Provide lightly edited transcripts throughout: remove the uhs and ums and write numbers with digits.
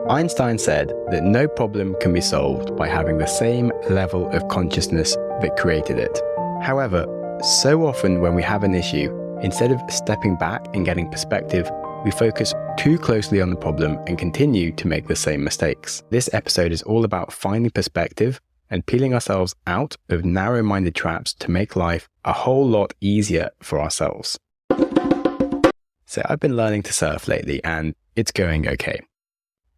Einstein said that no problem can be solved by having the same level of consciousness that created it. However, so often when we have an issue, instead of stepping back and getting perspective, we focus too closely on the problem and continue to make the same mistakes. This episode is all about finding perspective and peeling ourselves out of narrow-minded traps to make life a whole lot easier for ourselves. So I've been learning to surf lately and it's going okay.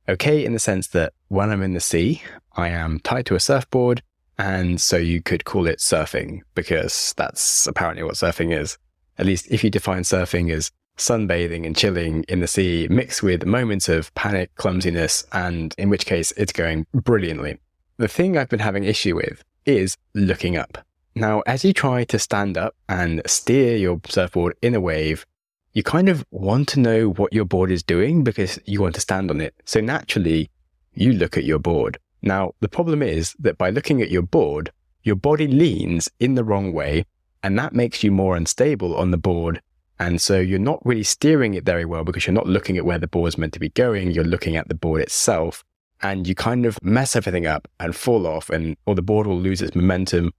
Okay in the sense that when I'm in the sea, I am tied to a surfboard, and so you could call it surfing because that's apparently what surfing is. At least if you define surfing as sunbathing and chilling in the sea mixed with moments of panic, clumsiness, and in which case it's going brilliantly. The thing I've been having issue with is looking up. Now, as you try to stand up and steer your surfboard in a wave, you kind of want to know what your board is doing because you want to stand on it. So naturally, you look at your board. Now, the problem is that by looking at your board, your body leans in the wrong way, and that makes you more unstable on the board. And so you're not really steering it very well because you're not looking at where the board is meant to be going. You're looking at the board itself, and you kind of mess everything up and fall off, or the board will lose its momentum.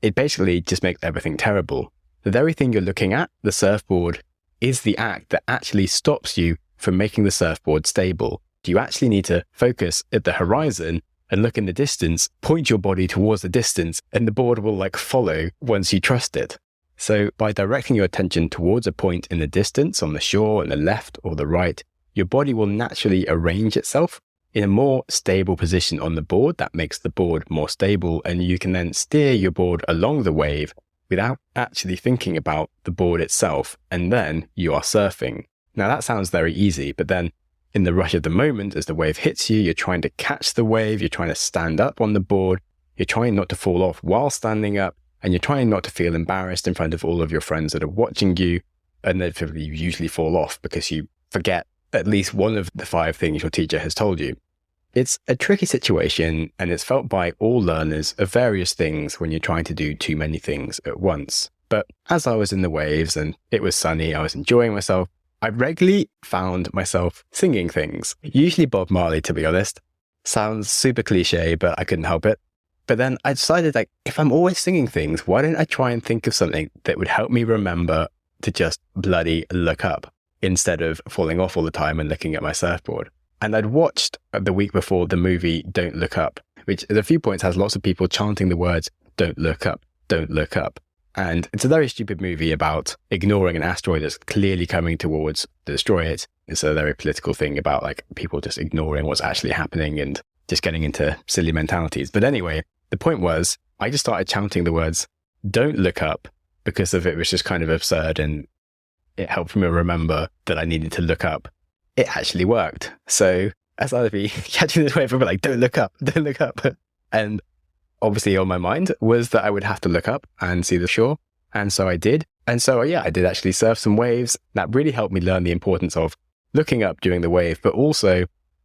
It basically just makes everything terrible. The very thing you're looking at, the surfboard, is the act that actually stops you from making the surfboard stable. You actually need to focus at the horizon and look in the distance, point your body towards the distance, and the board will follow once you trust it. So by directing your attention towards a point in the distance on the shore, on the left or the right, your body will naturally arrange itself in a more stable position on the board. That makes the board more stable, and you can then steer your board along the wave without actually thinking about the board itself, and then you are surfing. Now that sounds very easy, but then in the rush of the moment, as the wave hits you, you're trying to catch the wave, you're trying to stand up on the board, you're trying not to fall off while standing up, and you're trying not to feel embarrassed in front of all of your friends that are watching you, and then you usually fall off because you forget at least one of the 5 things your teacher has told you. It's a tricky situation, and it's felt by all learners of various things when you're trying to do too many things at once. But as I was in the waves and it was sunny, I was enjoying myself, I regularly found myself singing things. Usually Bob Marley, to be honest. Sounds super cliche, but I couldn't help it. But then I decided, if I'm always singing things, why don't I try and think of something that would help me remember to just bloody look up instead of falling off all the time and looking at my surfboard. And I'd watched the week before the movie Don't Look Up, which at a few points has lots of people chanting the words, "Don't look up, don't look up." And it's a very stupid movie about ignoring an asteroid that's clearly coming towards to destroy it. It's a very political thing about people just ignoring what's actually happening and just getting into silly mentalities. But anyway, the point was, I just started chanting the words, "Don't look up," because of it was just kind of absurd, and it helped me remember that I needed to look up. It actually worked. So as I'd be catching this wave, people were "Don't look up, don't look up." And obviously on my mind was that I would have to look up and see the shore. And so I did. And so, I did actually surf some waves. That really helped me learn the importance of looking up during the wave, but also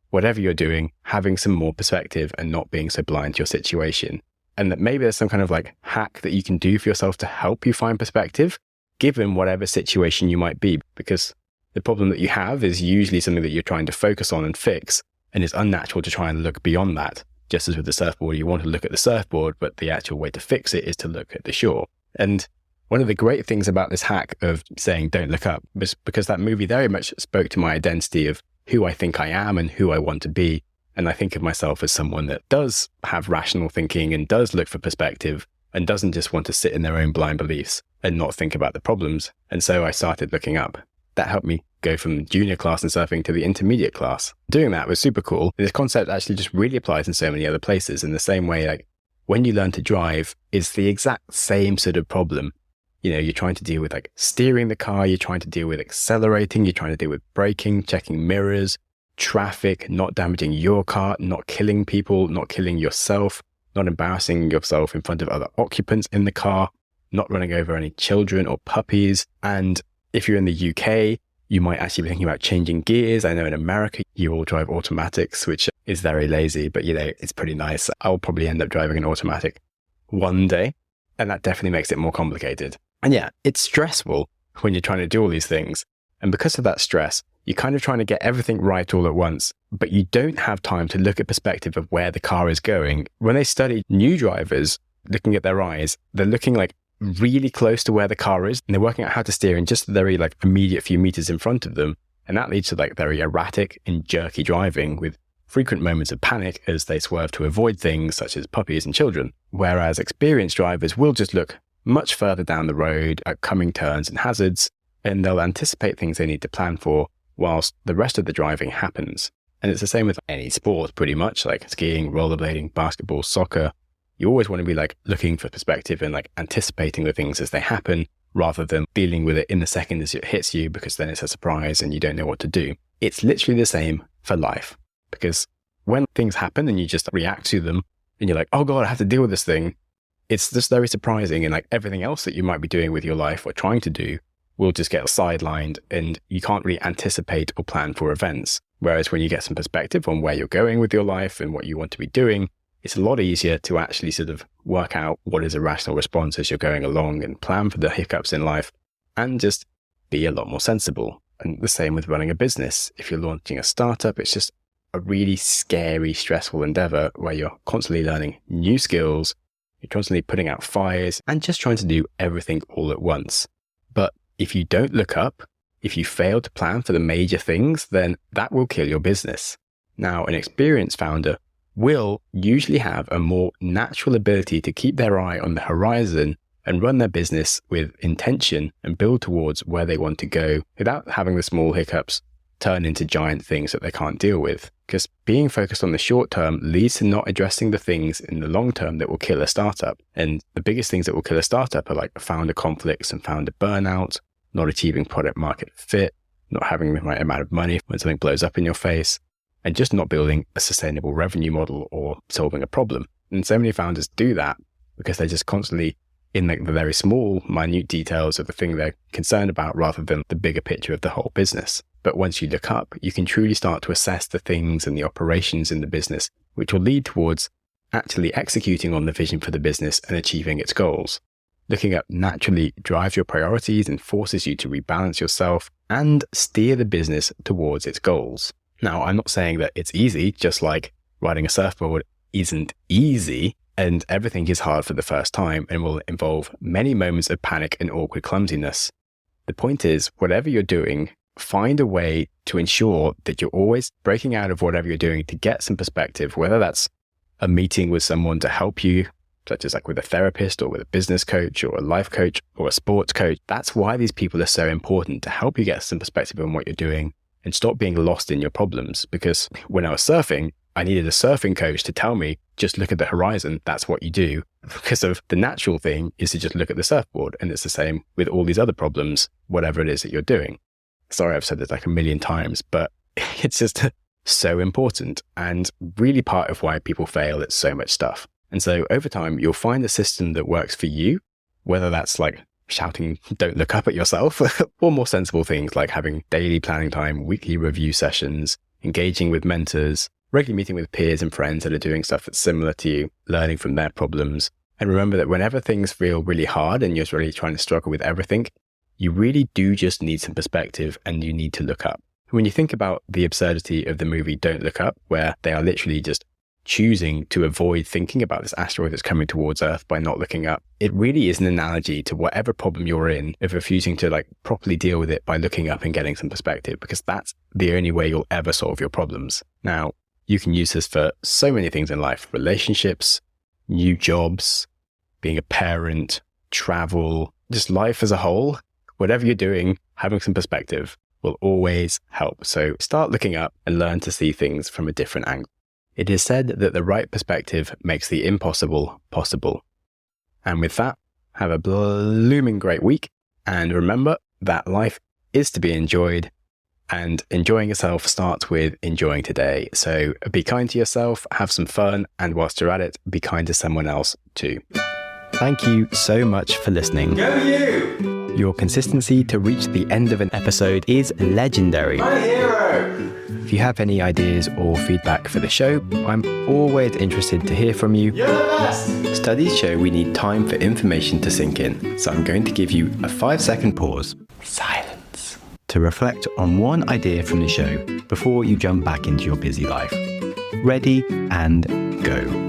whatever you're doing, having some more perspective and not being so blind to your situation. And that maybe there's some kind of hack that you can do for yourself to help you find perspective, given whatever situation you might be, because the problem that you have is usually something that you're trying to focus on and fix, and it's unnatural to try and look beyond that. Just as with the surfboard, you want to look at the surfboard, but the actual way to fix it is to look at the shore. And one of the great things about this hack of saying "don't look up" was because that movie very much spoke to my identity of who I think I am and who I want to be. And I think of myself as someone that does have rational thinking and does look for perspective and doesn't just want to sit in their own blind beliefs and not think about the problems. And so I started looking up. That helped me go from junior class in surfing to the intermediate class. Doing that was super cool. This concept actually just really applies in so many other places, in the same way when you learn to drive, it's the exact same sort of problem. You're trying to deal with steering the car, you're trying to deal with accelerating, you're trying to deal with braking, checking mirrors, traffic, not damaging your car, not killing people, not killing yourself, not embarrassing yourself in front of other occupants in the car, not running over any children or puppies. And if you're in the UK, you might actually be thinking about changing gears. I know in America, you all drive automatics, which is very lazy, but it's pretty nice. I'll probably end up driving an automatic one day, and that definitely makes it more complicated. And it's stressful when you're trying to do all these things. And because of that stress, You're kind of trying to get everything right all at once, but you don't have time to look at perspective of where the car is going. When they study new drivers, looking at their eyes, they're looking like really close to where the car is, and they're working out how to steer in just the very like immediate few meters in front of them. And that leads to like very erratic and jerky driving with frequent moments of panic as they swerve to avoid things such as puppies and children. Whereas experienced drivers will just look much further down the road at coming turns and hazards, and they'll anticipate things they need to plan for whilst the rest of the driving happens. And it's the same with any sport pretty much, like skiing, rollerblading, basketball, soccer. You always want to be like looking for perspective and like anticipating the things as they happen rather than dealing with it in the second as it hits you, because then it's a surprise and you don't know what to do. It's literally the same for life, because when things happen and you just react to them and you're like, oh God, I have to deal with this thing. It's just very surprising, and like everything else that you might be doing with your life or trying to do will just get sidelined, and you can't really anticipate or plan for events. Whereas when you get some perspective on where you're going with your life and what you want to be doing, it's a lot easier to actually sort of work out what is a rational response as you're going along and plan for the hiccups in life and just be a lot more sensible. And the same with running a business. If you're launching a startup, it's just a really scary, stressful endeavor where you're constantly learning new skills, you're constantly putting out fires and just trying to do everything all at once. But if you don't look up, if you fail to plan for the major things, then that will kill your business. Now, an experienced founder will usually have a more natural ability to keep their eye on the horizon and run their business with intention and build towards where they want to go without having the small hiccups turn into giant things that they can't deal with. Because being focused on the short term leads to not addressing the things in the long term that will kill a startup. And the biggest things that will kill a startup are like founder conflicts and founder burnout, not achieving product market fit, not having the right amount of money when something blows up in your face, and just not building a sustainable revenue model or solving a problem. And so many founders do that because they're just constantly in like the very small, minute details of the thing they're concerned about rather than the bigger picture of the whole business. But once you look up, you can truly start to assess the things and the operations in the business, which will lead towards actually executing on the vision for the business and achieving its goals. Looking up naturally drives your priorities and forces you to rebalance yourself and steer the business towards its goals. Now, I'm not saying that it's easy, just like riding a surfboard isn't easy and everything is hard for the first time and will involve many moments of panic and awkward clumsiness. The point is, whatever you're doing, find a way to ensure that you're always breaking out of whatever you're doing to get some perspective, whether that's a meeting with someone to help you, such as like with a therapist or with a business coach or a life coach or a sports coach. That's why these people are so important, to help you get some perspective on what you're doing and stop being lost in your problems. Because when I was surfing, I needed a surfing coach to tell me, just look at the horizon, that's what you do. Because of the natural thing is to just look at the surfboard. And it's the same with all these other problems, whatever it is that you're doing. Sorry, I've said this like a million times, but it's just so important and really part of why people fail at so much stuff. And so over time, you'll find a system that works for you, whether that's like shouting, don't look up at yourself, or more sensible things like having daily planning time, weekly review sessions, engaging with mentors, regularly meeting with peers and friends that are doing stuff that's similar to you, learning from their problems. And remember that whenever things feel really hard and you're really trying to struggle with everything, you really do just need some perspective and you need to look up. When you think about the absurdity of the movie Don't Look Up, where they are literally just choosing to avoid thinking about this asteroid that's coming towards Earth by not looking up, it really is an analogy to whatever problem you're in of refusing to like properly deal with it by looking up and getting some perspective, because that's the only way you'll ever solve your problems. Now, you can use this for so many things in life: relationships, new jobs, being a parent, travel, just life as a whole. Whatever you're doing, having some perspective will always help. So start looking up and learn to see things from a different angle. It is said that the right perspective makes the impossible possible. And with that, have a blooming great week. And remember that life is to be enjoyed, and enjoying yourself starts with enjoying today. So be kind to yourself, have some fun, and whilst you're at it, be kind to someone else too. Thank you so much for listening. Go you! Your consistency to reach the end of an episode is legendary. My hero! If you have any ideas or feedback for the show, I'm always interested to hear from you. You're the best! Studies show we need time for information to sink in, so I'm going to give you a 5-second pause. Silence. to reflect on one idea from the show before you jump back into your busy life. Ready and go.